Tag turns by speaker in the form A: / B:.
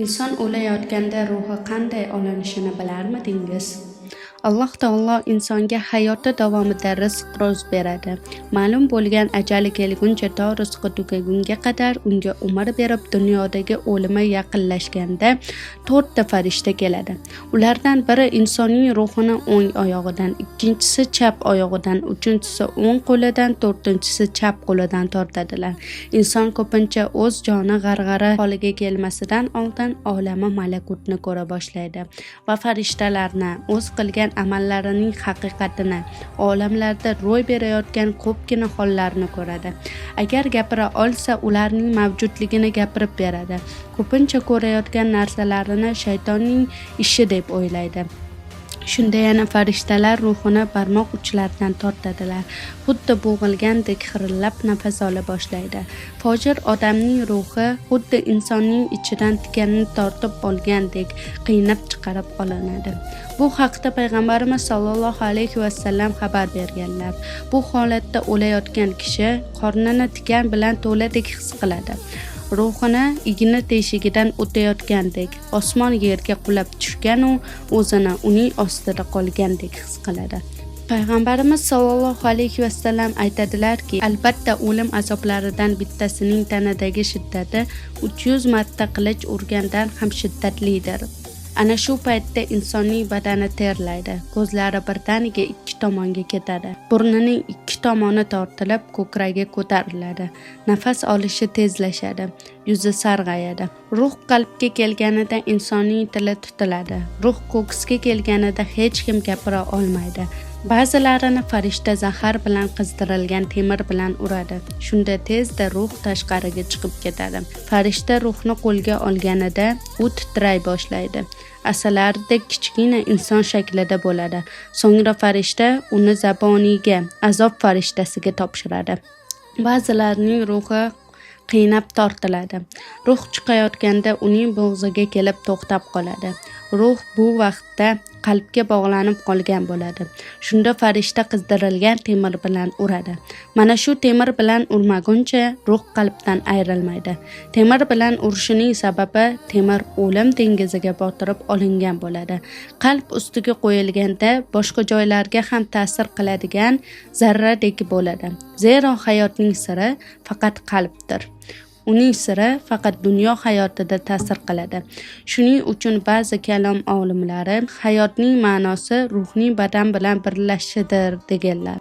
A: Inson o'layotganda ruhi qanday olinishini bilarmidingiz? Alloh taolo insonga hayoti davomida rizq ro'z beradi. Ma'lum bo'lgan ajali kelguncha to rizqi tugagunga qadar unga umr berib, dunyodagi o'limi yaqinlashganda 4 ta farishta keladi. Ulardan biri insonning ruhini o'ng oyog'idan, ikkinchisi chap oyog'idan, uchinchisi o'ng qo'lidan, to'rtinchisi chap qo'lidan tortadilar. Inson ko'pincha o'z joni g'arg'ara holiga kelmasidan oldin olami malakutni ko'ra boshlaydi va farishtalarni o'z qilgan amallarining haqiqatini, olamlarda ro'y berayotgan ko'pgina hollarni ko'radi. Agar gapira olsa, ularning mavjudligini gapirib beradi. Ko'pincha ko'rayotgan narsalarini shaytonning ishi deb o'ylaydi. Shunda yana farishtalar ruhini barmoq uchlaridan tortadilar. Xuddi bo'g'ilgandek xirillab nafas ola boshlaydi. Fojir odamning ruhi xuddi insonning ichidan tikanni tortib olgandek qiynab chiqarib olinadi. Bu haqda payg'ambarimiz sollallohu alayhi vasallam xabar berganlar. Bu holatda o'layotgan kishi qornini tikan bilan to'ladek his qiladi. Ruhini igna teshigidan o'tayotgandek, osmon yerga qulab tushgan u o'zini uning ostida qolgandek his qiladi. Payg'ambarimiz sollallohu alayhi vasallam aytadilarki, albatta o'lim azoblaridan bittasining tanadagi shiddati 300 marta qilich urgandan ham shiddatlidir. Ana shu paytda insonning badani terlaydi, ko'zlari birdaniga ikki tomonga ketadi, burnining ikki tomoni tortilib, ko'kragi ko'tariladi, nafas olishi tezlashadi, yuzi sarg'ayadi. Ruh qalbga kelganida insonning tili tutiladi, ruh ko'ksga kelganida hech kim gapira olmaydi. Ba'zilarini farishta zahar bilan qizdirilgan temir bilan uradi. Shunda tezda ruh tashqariga chiqib ketadi. Farishta ruhni qo'lga olganida u titray boshlaydi. Asalardek kichkina inson shaklida bo'ladi. So'ngra farishta uni zaboniyga, azob farishtasiga topshiradi. Ba'zilarning ruhi qiynab tortiladi. Ruh chiqayotganda uning bo'g'ziga kelib to'xtab qoladi. Ruh bu vaqtda qalbga bog'lanib qolgan bo'ladi. Shunda farishta qizdirilgan temir bilan uradi. Mana shu temir bilan urmaguncha ruh qalbdan ayrilmaydi. Temir bilan urishining sababi temir o'lim dengiziga botirib olingan bo'ladi. Qalb ustiga qo'yilganda boshqa joylarga ham ta'sir qiladigan zarradek bo'ladi. Zero hayotning siri faqat qalbdir. Uning siri faqat dunyo hayotida ta'sir qiladi. Shuning uchun ba'zi kalom olimlari hayotning ma'nosi ruhning badan bilan birlashishidir deganlar.